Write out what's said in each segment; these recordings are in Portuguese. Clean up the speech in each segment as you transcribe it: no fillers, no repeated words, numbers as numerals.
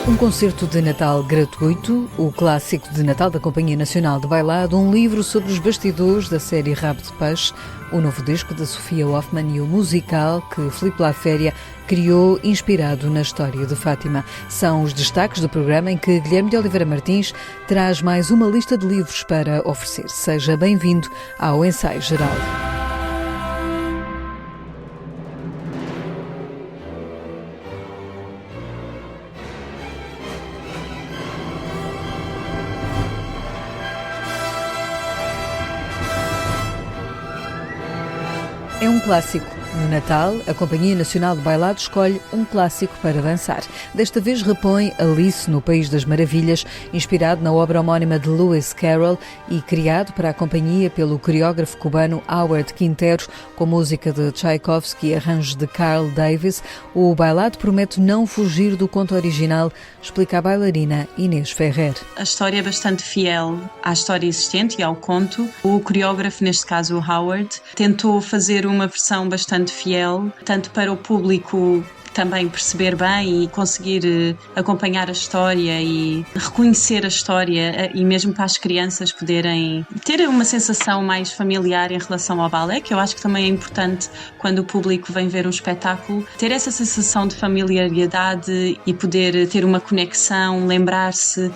Um concerto de Natal gratuito, o clássico de Natal da Companhia Nacional de Bailado, um livro sobre os bastidores da série Rabo de Peixe, o novo disco da Sofia Hoffmann e o musical que Filipe Laféria criou inspirado na história de Fátima. São os destaques do programa em que Guilherme de Oliveira Martins traz mais uma lista de livros para oferecer. Seja bem-vindo ao Ensaio Geral. É um clássico. No Natal, a Companhia Nacional de Bailado escolhe um clássico para dançar. Desta vez repõe Alice no País das Maravilhas, inspirado na obra homónima de Lewis Carroll e criado para a companhia pelo coreógrafo cubano Howard Quintero, com música de Tchaikovsky e arranjos de Carl Davis. O bailado promete não fugir do conto original, explica a bailarina Inês Ferrer. A história é bastante fiel à história existente e ao conto. O coreógrafo, neste caso o Howard, tentou fazer uma versão bastante fiel, tanto para o público também perceber bem e conseguir acompanhar a história e reconhecer a história, e mesmo para as crianças poderem ter uma sensação mais familiar em relação ao balé, que eu acho que também é importante quando o público vem ver um espetáculo, ter essa sensação de familiaridade e poder ter uma conexão, lembrar-se,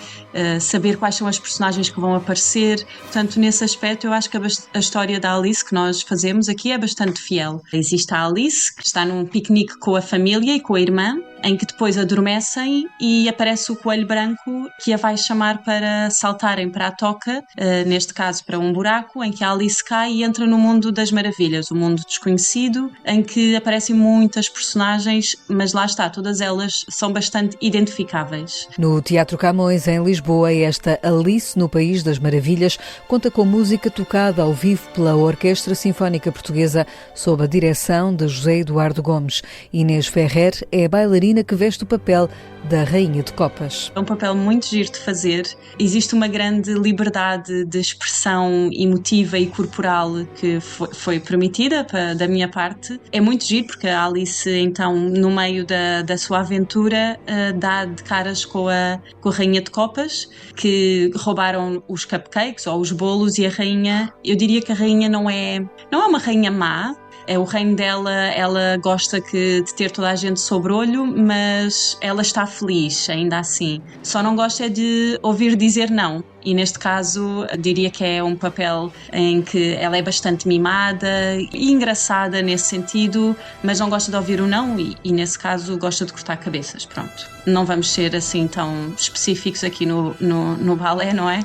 saber quais são as personagens que vão aparecer. Portanto, nesse aspecto eu acho que a história da Alice que nós fazemos aqui é bastante fiel. Existe a Alice, que está num piquenique com a família e com a irmã, em que depois adormecem e aparece o coelho branco que a vai chamar para saltarem para a toca, neste caso para um buraco, em que a Alice cai e entra no mundo das maravilhas, o mundo desconhecido, em que aparecem muitas personagens, mas lá está, todas elas são bastante identificáveis. No Teatro Camões, em Lisboa, esta Alice no País das Maravilhas conta com música tocada ao vivo pela Orquestra Sinfónica Portuguesa, sob a direção de José Eduardo Gomes. Inês Ferrer é a bailarina que veste o papel da Rainha de Copas. É um papel muito giro de fazer. Existe uma grande liberdade de expressão emotiva e corporal que foi permitida da minha parte. É muito giro porque a Alice, então, no meio da sua aventura, dá de caras com a Rainha de Copas, que roubaram os cupcakes ou os bolos, e a Rainha, eu diria que a Rainha não é uma rainha má. É o reino dela, ela gosta de ter toda a gente sob olho, mas ela está feliz, ainda assim. Só não gosta de ouvir dizer não. E neste caso, diria que é um papel em que ela é bastante mimada e engraçada nesse sentido, mas não gosta de ouvir o não e nesse caso gosta de cortar cabeças, pronto. Não vamos ser assim tão específicos aqui no balé, não é?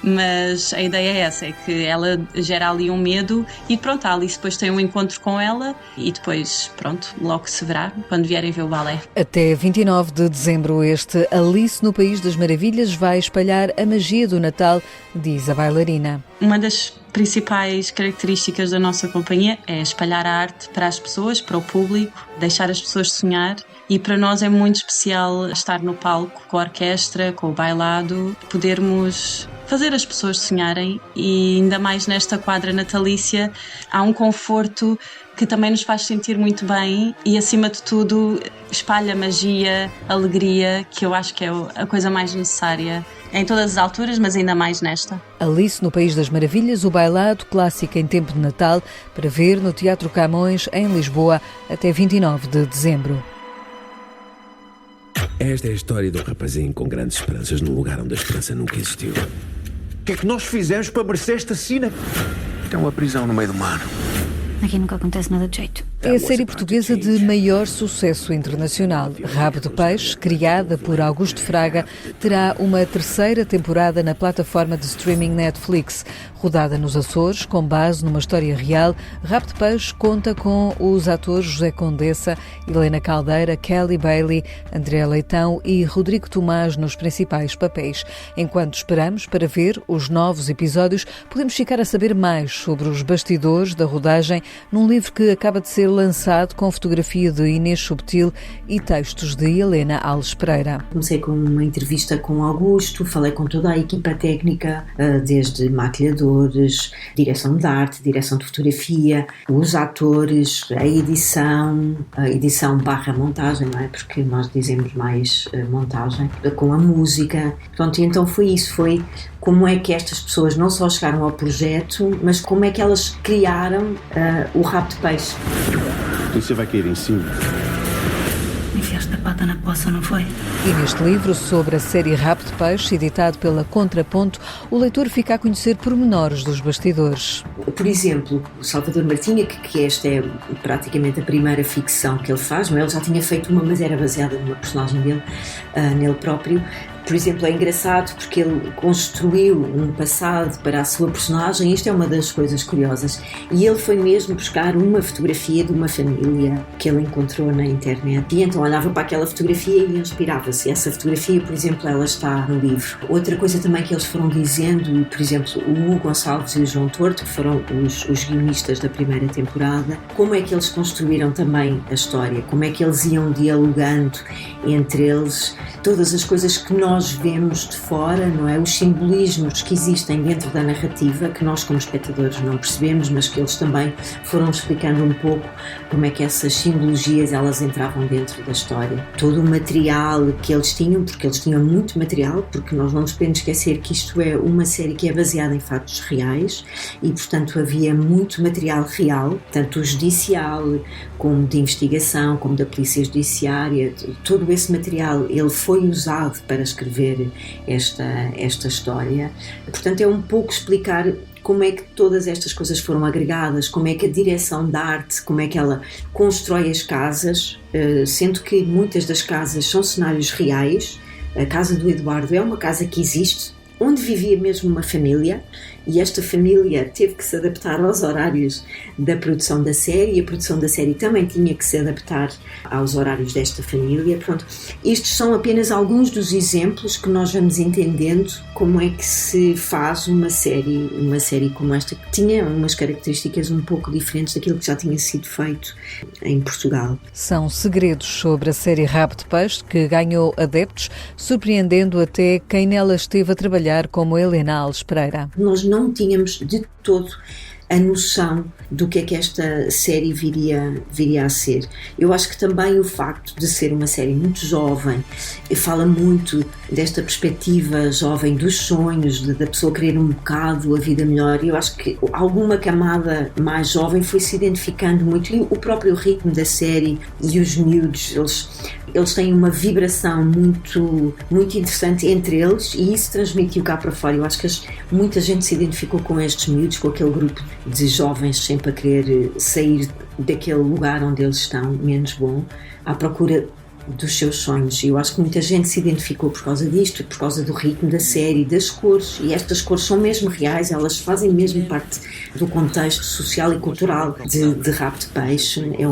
Mas a ideia é essa, é que ela gera ali um medo e pronto, a Alice depois tem um encontro com ela e depois, pronto, logo se verá quando vierem ver o balé. Até 29 de dezembro, este Alice no País das Maravilhas vai espalhar a magia do Natal, diz a bailarina. Uma das principais características da nossa companhia é espalhar a arte para as pessoas, para o público, deixar as pessoas sonhar, e para nós é muito especial estar no palco com a orquestra, com o bailado, podermos fazer as pessoas sonharem, e ainda mais nesta quadra natalícia há um conforto que também nos faz sentir muito bem e, acima de tudo, espalha magia, alegria, que eu acho que é a coisa mais necessária em todas as alturas, mas ainda mais nesta. Alice no País das Maravilhas, o bailado clássico em tempo de Natal, para ver no Teatro Camões, em Lisboa, até 29 de dezembro. Esta é a história de um rapazinho com grandes esperanças num lugar onde a esperança nunca existiu. O que é que nós fizemos para merecer esta sina? Isto é uma prisão no meio do mar. Aqui nunca acontece nada de jeito. É a série portuguesa de maior sucesso internacional. Rabo de Peixe, criada por Augusto Fraga, terá uma terceira temporada na plataforma de streaming Netflix. Rodada nos Açores, com base numa história real, Rabo de Peixe conta com os atores José Condessa, Helena Caldeira, Kelly Bailey, André Leitão e Rodrigo Tomás nos principais papéis. Enquanto esperamos para ver os novos episódios, podemos ficar a saber mais sobre os bastidores da rodagem num livro que acaba de ser lançado com fotografia de Inês Subtil e textos de Helena Alves Pereira. Comecei com uma entrevista com Augusto, falei com toda a equipa técnica, desde maquilhadores, direção de arte, direção de fotografia, os atores, a edição barra montagem, não é? Porque nós dizemos mais montagem, com a música. Pronto, e então foi isso, foi como é que estas pessoas não só chegaram ao projeto, mas como é que elas criaram o Rabo de Peixe. Você vai cair em cima. Enfiaste a pata na poça, não foi? E neste livro sobre a série Rabo de Peixe, editado pela Contraponto, o leitor fica a conhecer pormenores dos bastidores. Por exemplo, o Salvador Martinha, que esta é praticamente a primeira ficção que ele faz, não é? Ele já tinha feito uma, mas era baseada numa personagem dele, nele próprio. Por exemplo, é engraçado porque ele construiu um passado para a sua personagem, isto é uma das coisas curiosas, e ele foi mesmo buscar uma fotografia de uma família que ele encontrou na internet, e então olhava para aquela fotografia e inspirava-se. Essa fotografia, por exemplo, ela está no livro. Outra coisa também que eles foram dizendo, por exemplo, o Hugo Gonçalves e o João Torto, que foram os guionistas da primeira temporada, como é que eles construíram também a história, como é que eles iam dialogando entre eles, todas as coisas que nós vemos de fora, não é? Os simbolismos que existem dentro da narrativa, que nós como espectadores não percebemos, mas que eles também foram explicando um pouco como é que essas simbologias elas entravam dentro da história. Todo o material que eles tinham, porque eles tinham muito material, porque nós não nos podemos esquecer que isto é uma série que é baseada em fatos reais e, portanto, havia muito material real, tanto judicial como de investigação, como da polícia judiciária. Todo esse material ele foi usado para escrever esta história. Portanto, é um pouco explicar como é que todas estas coisas foram agregadas, como é que a direção da arte, como é que ela constrói as casas, sendo que muitas das casas são cenários reais. A casa do Eduardo é uma casa que existe, onde vivia mesmo uma família, e esta família teve que se adaptar aos horários da produção da série, e a produção da série também tinha que se adaptar aos horários desta família. Pronto, estes são apenas alguns dos exemplos que nós vamos entendendo como é que se faz uma série como esta, que tinha umas características um pouco diferentes daquilo que já tinha sido feito em Portugal. São segredos sobre a série Rabo de Peixe, que ganhou adeptos, surpreendendo até quem nela esteve a trabalhar, como Helena Alves Pereira. Nós não tínhamos de todo a noção do que é que esta série viria a ser. Eu acho que também o facto de ser uma série muito jovem, fala muito desta perspectiva jovem dos sonhos, da pessoa querer um bocado a vida melhor. Eu acho que alguma camada mais jovem foi se identificando muito, e o próprio ritmo da série e os miúdos, eles têm uma vibração muito, muito interessante entre eles, e isso transmitiu cá para fora. Eu acho que muita gente se identificou com estes miúdos, com aquele grupo de jovens sempre a querer sair daquele lugar onde eles estão, menos bom, à procura dos seus sonhos. E eu acho que muita gente se identificou por causa disto, por causa do ritmo da série, das cores, e estas cores são mesmo reais, elas fazem mesmo parte do contexto social e cultural de Rabo de Peixe. É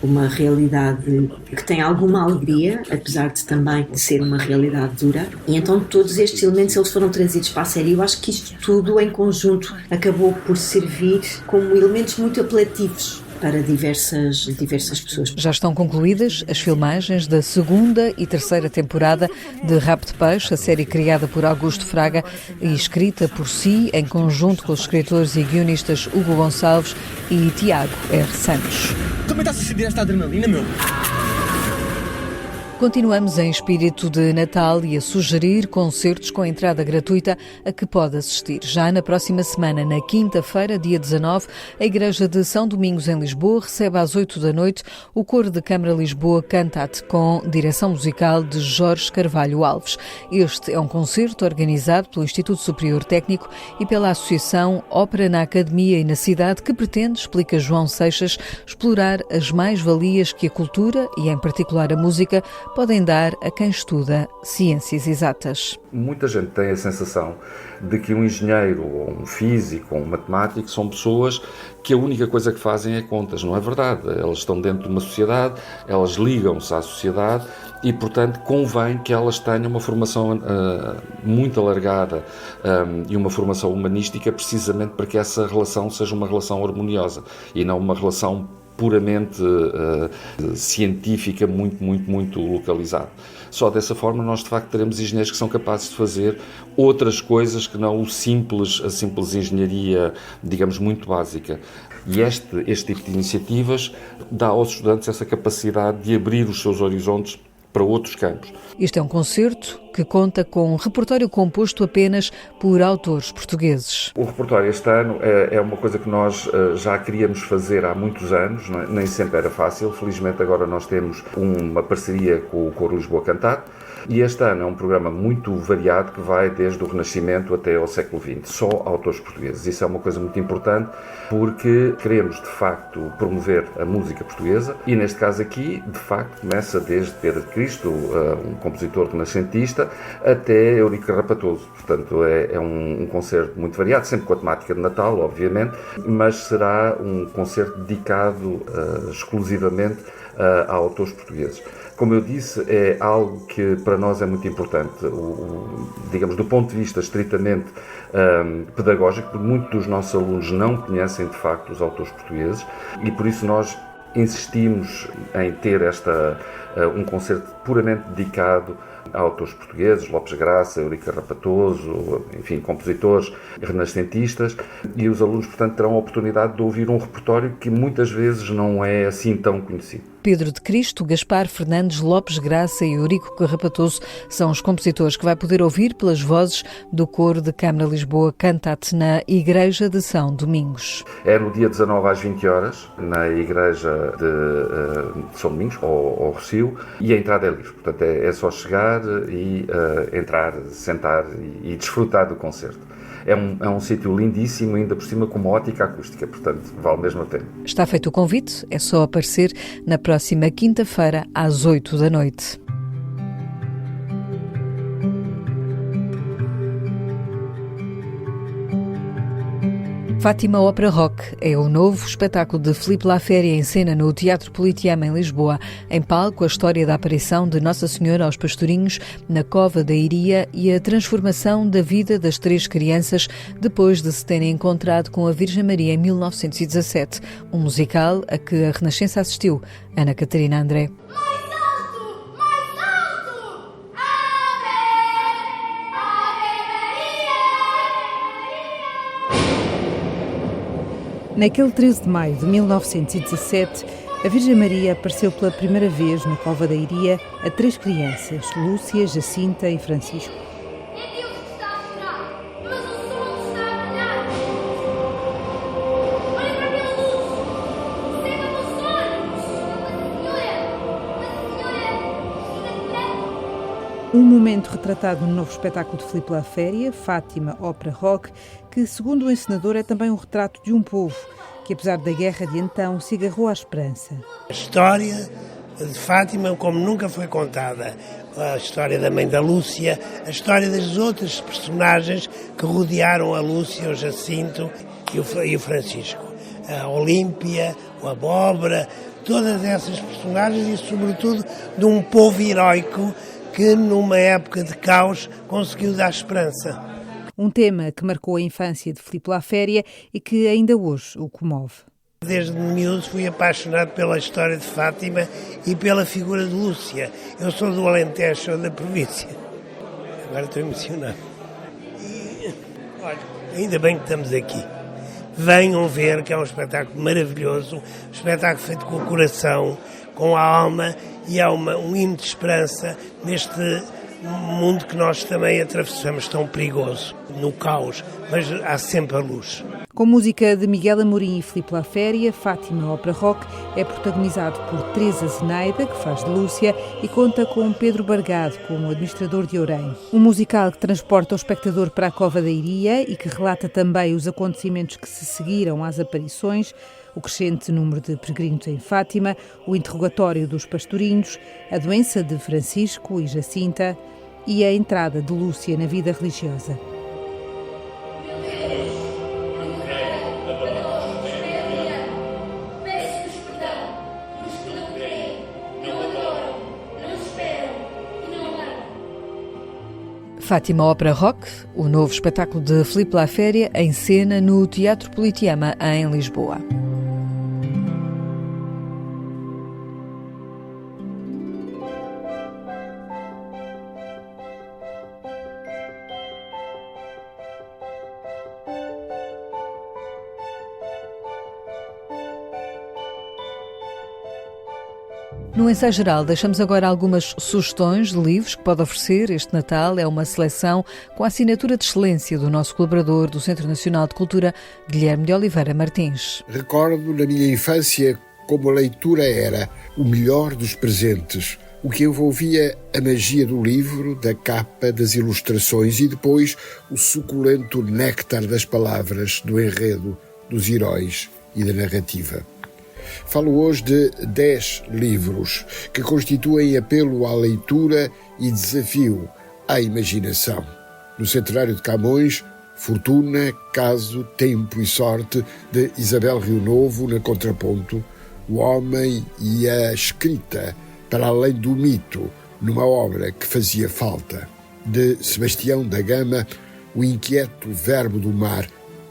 uma realidade que tem alguma alegria, apesar de também ser uma realidade dura, e então todos estes elementos eles foram trazidos para a série. Eu acho que isto tudo em conjunto acabou por servir como elementos muito apelativos para diversas pessoas. Já estão concluídas as filmagens da segunda e terceira temporada de Rabo de Peixe, a série criada por Augusto Fraga e escrita por si, em conjunto com os escritores e guionistas Hugo Gonçalves e Tiago R. Santos. Também está a sentir esta adrenalina, meu? Continuamos em espírito de Natal e a sugerir concertos com entrada gratuita a que pode assistir. Já na próxima semana, na quinta-feira, dia 19, a Igreja de São Domingos, em Lisboa, recebe às 8 da noite o Coro de Câmara Lisboa Cantate, com direção musical de Jorge Carvalho Alves. Este é um concerto organizado pelo Instituto Superior Técnico e pela Associação Ópera na Academia e na Cidade, que pretende, explica João Seixas, explorar as mais-valias que a cultura, e em particular a música, podem dar a quem estuda ciências exatas. Muita gente tem a sensação de que um engenheiro, ou um físico, ou um matemático são pessoas que a única coisa que fazem é contas. Não é verdade. Elas estão dentro de uma sociedade, elas ligam-se à sociedade e, portanto, convém que elas tenham uma formação muito alargada e uma formação humanística, precisamente para que essa relação seja uma relação harmoniosa e não uma relação puramente científica, muito localizado. Só dessa forma nós de facto teremos engenheiros que são capazes de fazer outras coisas que não a simples engenharia, digamos, muito básica. E este tipo de iniciativas dá aos estudantes essa capacidade de abrir os seus horizontes para outros campos. Este é um concerto que conta com um repertório composto apenas por autores portugueses. O repertório este ano é uma coisa que nós já queríamos fazer há muitos anos, nem sempre era fácil. Felizmente agora nós temos uma parceria com o Coro Lisboa Cantar. E este ano é um programa muito variado que vai desde o Renascimento até ao século XX, só autores portugueses. Isso é uma coisa muito importante porque queremos, de facto, promover a música portuguesa e, neste caso aqui, de facto, começa desde Pedro de Cristo, um compositor renascentista, até Eurico Carrapatoso. Portanto, é um concerto muito variado, sempre com a temática de Natal, obviamente, mas será um concerto dedicado exclusivamente a autores portugueses. Como eu disse, é algo que para nós é muito importante, digamos, do ponto de vista estritamente pedagógico, porque muitos dos nossos alunos não conhecem de facto os autores portugueses e por isso nós insistimos em ter um concerto puramente dedicado a autores portugueses, Lopes Graça, Eurico Carrapatoso, enfim, compositores renascentistas, e os alunos, portanto, terão a oportunidade de ouvir um repertório que muitas vezes não é assim tão conhecido. Pedro de Cristo, Gaspar Fernandes, Lopes Graça e Eurico Carrapatoso são os compositores que vai poder ouvir pelas vozes do Coro de Câmara Lisboa Cantat na Igreja de São Domingos. É no dia 19 às 20 horas, na Igreja de São Domingos, ao Rossio, e a entrada é livre. Portanto, é só chegar e entrar, sentar e desfrutar do concerto. É um sítio lindíssimo, ainda por cima com uma ótica acústica, portanto, vale mesmo a pena. Está feito o convite, é só aparecer na próxima quinta-feira, às 8 da noite. Fátima Ópera Rock é o novo espetáculo de Filipe Laféria em cena no Teatro Politeama em Lisboa. Em palco, a história da aparição de Nossa Senhora aos pastorinhos na Cova da Iria e a transformação da vida das 3 crianças depois de se terem encontrado com a Virgem Maria em 1917. Um musical a que a Renascença assistiu. Ana Catarina André. Naquele 13 de maio de 1917, a Virgem Maria apareceu pela primeira vez na Cova da Iria a 3 crianças, Lúcia, Jacinta e Francisco. É Deus que está a chorar, mas o sol está a brilhar. Olha para aquela luz, cega meus olhos. Um momento retratado no novo espetáculo de Filipe Laféria, Fátima Ópera Rock, que, segundo o encenador, é também um retrato de um povo que, apesar da guerra de então, se agarrou à esperança. A história de Fátima como nunca foi contada, a história da mãe da Lúcia, a história das outras personagens que rodearam a Lúcia, o Jacinto e o Francisco. A Olímpia, o Abóbora, todas essas personagens e, sobretudo, de um povo heroico que, numa época de caos, conseguiu dar esperança. Um tema que marcou a infância de Filipe Laféria e que ainda hoje o comove. Desde miúdo fui apaixonado pela história de Fátima e pela figura de Lúcia. Eu sou do Alentejo, sou da província. Agora estou emocionado. E, olha, ainda bem que estamos aqui. Venham ver, que é um espetáculo maravilhoso, um espetáculo feito com o coração, com a alma, e há um hino de esperança neste mundo que nós também atravessamos tão perigoso, no caos, mas há sempre a luz. Com música de Miguel Amorim e Filipe Laféria, Fátima Ópera Rock é protagonizado por Teresa Zeneida, que faz de Lúcia, e conta com Pedro Bargado, como administrador de Ourém. Um musical que transporta o espectador para a Cova da Iria e que relata também os acontecimentos que se seguiram às aparições, o crescente número de peregrinos em Fátima, o interrogatório dos pastorinhos, a doença de Francisco e Jacinta e a entrada de Lúcia na vida religiosa. Fátima Ópera Rock, o novo espetáculo de Filipe Laféria em cena no Teatro Politeama em Lisboa. No ensaio geral, deixamos agora algumas sugestões de livros que pode oferecer este Natal. É uma seleção com a assinatura de excelência do nosso colaborador do Centro Nacional de Cultura, Guilherme de Oliveira Martins. Recordo na minha infância como a leitura era o melhor dos presentes, o que envolvia a magia do livro, da capa, das ilustrações e depois o suculento néctar das palavras, do enredo, dos heróis e da narrativa. Falo hoje de 10 livros que constituem apelo à leitura e desafio à imaginação. No Centenário de Camões, Fortuna, Caso, Tempo e Sorte, de Isabel Rio Novo, na Contraponto, O Homem e a Escrita, para além do mito, numa obra que fazia falta. De Sebastião da Gama, O Inquieto Verbo do Mar,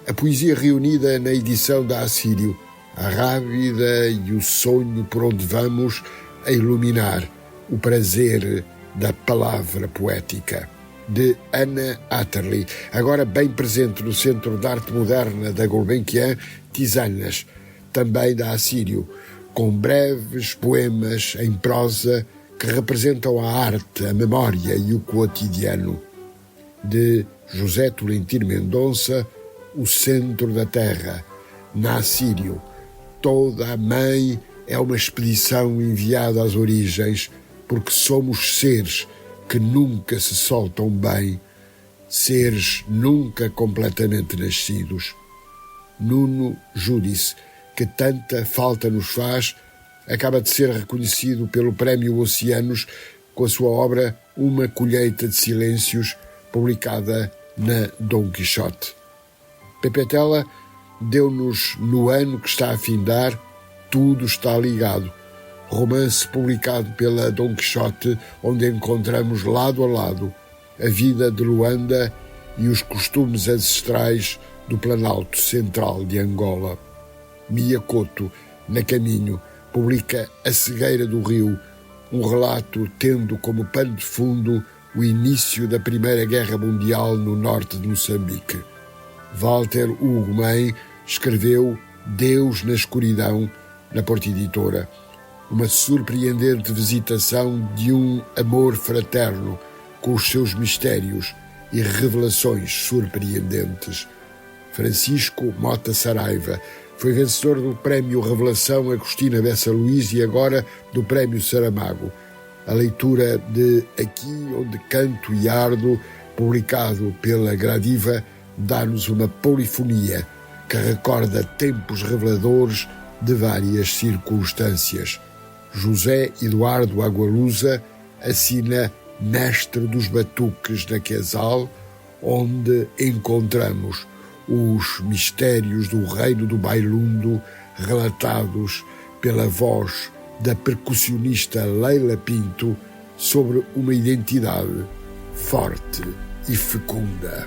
a poesia reunida na edição da Assírio, a rávida e o sonho por onde vamos a iluminar o prazer da palavra poética. De Anna Atterley, agora bem presente no Centro de Arte Moderna da Gulbenkian, Tisanas, também da Assírio, com breves poemas em prosa que representam a arte, a memória e o cotidiano. De José Tolentino Mendonça, O Centro da Terra, na Assírio, toda a mãe é uma expedição enviada às origens, porque somos seres que nunca se soltam bem, seres nunca completamente nascidos. Nuno Júdice, que tanta falta nos faz, acaba de ser reconhecido pelo Prémio Oceanos com a sua obra Uma Colheita de Silêncios, publicada na Dom Quixote. Pepe Tela deu-nos, no ano que está a findar, Tudo Está Ligado, romance publicado pela Dom Quixote, onde encontramos lado a lado a vida de Luanda e os costumes ancestrais do Planalto Central de Angola. Mia Couto, na Caminho, publica A Cegueira do Rio, um relato tendo como pano de fundo o início da Primeira Guerra Mundial no norte de Moçambique. Walter Hugo May escreveu Deus na Escuridão, na Porta Editora, uma surpreendente visitação de um amor fraterno com os seus mistérios e revelações surpreendentes. Francisco Mota Saraiva foi vencedor do Prémio Revelação Agostina Bessa Luís e agora do Prémio Saramago. A leitura de Aqui Onde Canto e Ardo, publicado pela Gradiva, dá-nos uma polifonia que recorda tempos reveladores de várias circunstâncias. José Eduardo Agualusa assina Mestre dos Batuques na Quesal, onde encontramos os mistérios do reino do Bailundo relatados pela voz da percussionista Leila Pinto sobre uma identidade forte e fecunda.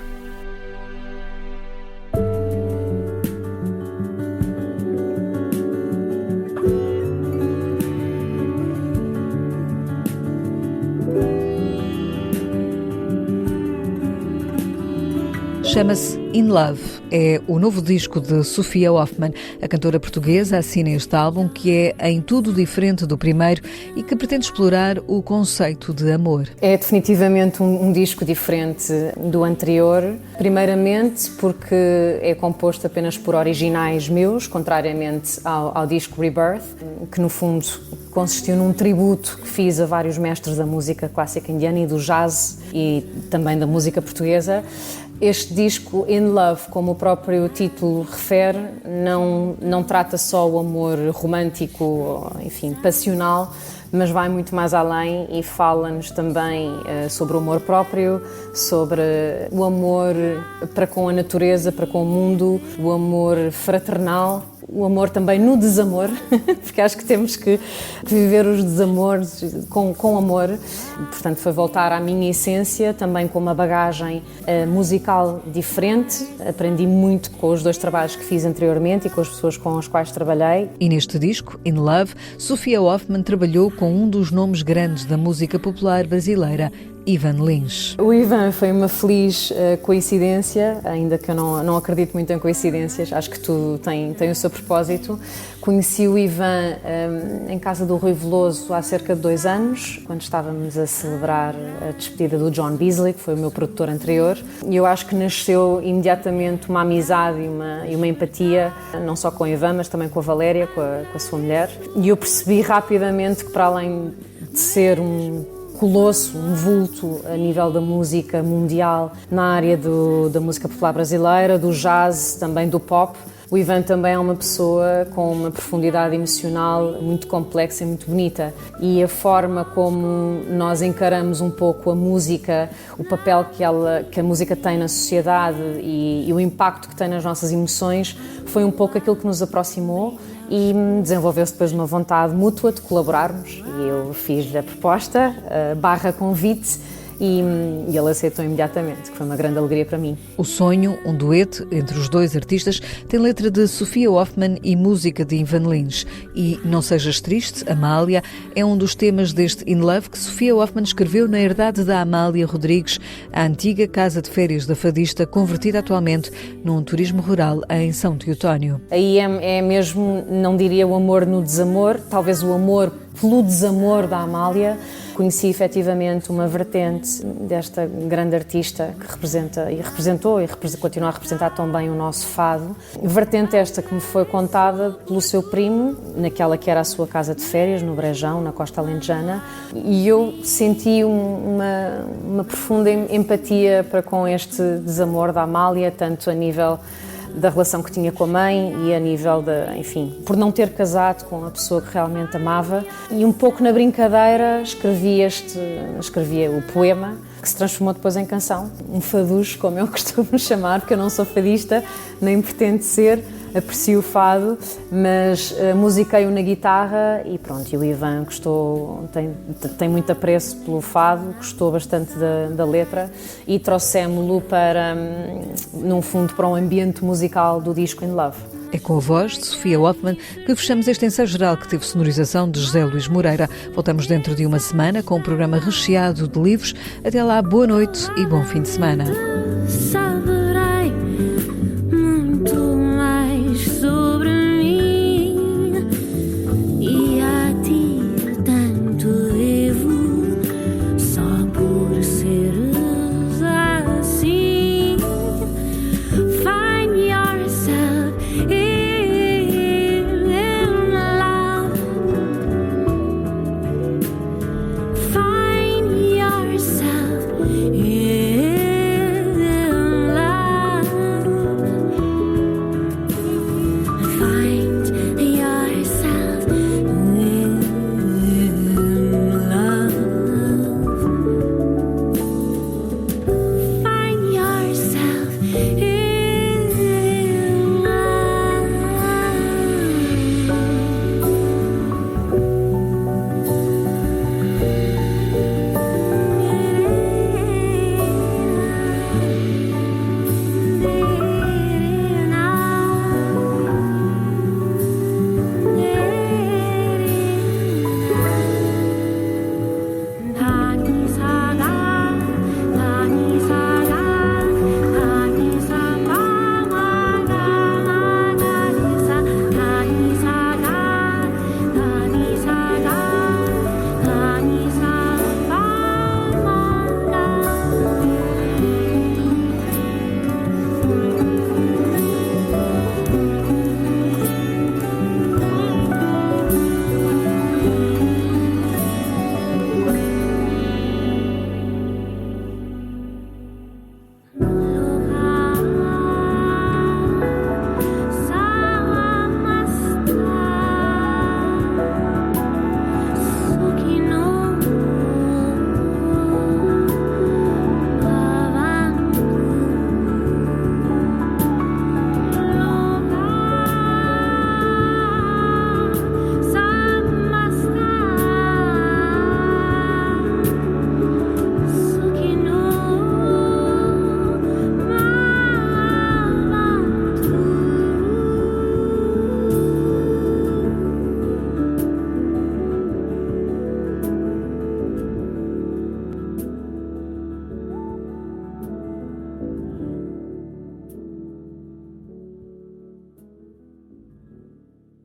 Chama-se In Love. É o novo disco de Sofia Hoffmann. A cantora portuguesa assina este álbum que é em tudo diferente do primeiro e que pretende explorar o conceito de amor. É definitivamente um disco diferente do anterior. Primeiramente porque é composto apenas por originais meus, contrariamente ao disco Rebirth, que no fundo consistiu num tributo que fiz a vários mestres da música clássica indiana e do jazz e também da música portuguesa. Este disco, In Love, como o próprio título refere, não trata só o amor romântico, enfim, passional, mas vai muito mais além e fala-nos também sobre o amor próprio, sobre o amor para com a natureza, para com o mundo, o amor fraternal, o amor também no desamor, porque acho que temos que viver os desamores com amor. Portanto, foi voltar à minha essência, também com uma bagagem musical diferente. Aprendi muito com os dois trabalhos que fiz anteriormente e com as pessoas com as quais trabalhei. E neste disco, In Love, Sofia Hoffmann trabalhou com um dos nomes grandes da música popular brasileira, Ivan Lins. O Ivan foi uma feliz coincidência, ainda que eu não acredito muito em coincidências, acho que tudo tem o seu propósito. Conheci o Ivan em casa do Rui Veloso há cerca de 2 anos, quando estávamos a celebrar a despedida do John Beasley, que foi o meu produtor anterior, e eu acho que nasceu imediatamente uma amizade e uma empatia, não só com o Ivan, mas também com a Valéria, com a sua mulher, e eu percebi rapidamente que, para além de ser um colosso, um vulto a nível da música mundial, na área da música popular brasileira, do jazz, também do pop, o Ivan também é uma pessoa com uma profundidade emocional muito complexa e muito bonita. E a forma como nós encaramos um pouco a música, o papel que a música tem na sociedade e o impacto que tem nas nossas emoções, foi um pouco aquilo que nos aproximou e desenvolveu-se depois uma vontade mútua de colaborarmos. E eu fiz a proposta, /convite, e ele aceitou imediatamente, que foi uma grande alegria para mim. O Sonho, um dueto entre os 2 artistas, tem letra de Sofia Hoffmann e música de Ivan Lins. E Não Sejas Triste, Amália, é um dos temas deste In Love que Sofia Hoffmann escreveu na herdade da Amália Rodrigues, a antiga casa de férias da fadista, convertida atualmente num turismo rural em São Teotónio. Aí é mesmo, não diria o amor no desamor, talvez o amor pelo desamor da Amália. Conheci efetivamente uma vertente desta grande artista que representa e representou e continua a representar tão bem o nosso fado. Vertente esta que me foi contada pelo seu primo, naquela que era a sua casa de férias, no Brejão, na Costa Alentejana, e eu senti uma profunda empatia para com este desamor da Amália, tanto a nível da relação que tinha com a mãe e a nível por não ter casado com a pessoa que realmente amava. E um pouco na brincadeira escrevi o poema, que se transformou depois em canção, um faducho, como eu costumo chamar, porque eu não sou fadista, nem pretendo ser, aprecio o fado, mas musiquei-o na guitarra e pronto, e o Ivan gostou, tem muito apreço pelo fado, gostou bastante da letra e trouxemos-lo num fundo, para um ambiente musical do disco In Love. É com a voz de Sofia Hoffmann que fechamos este ensaio geral que teve sonorização de José Luís Moreira. Voltamos dentro de uma semana com um programa recheado de livros. Até lá, boa noite e bom fim de semana.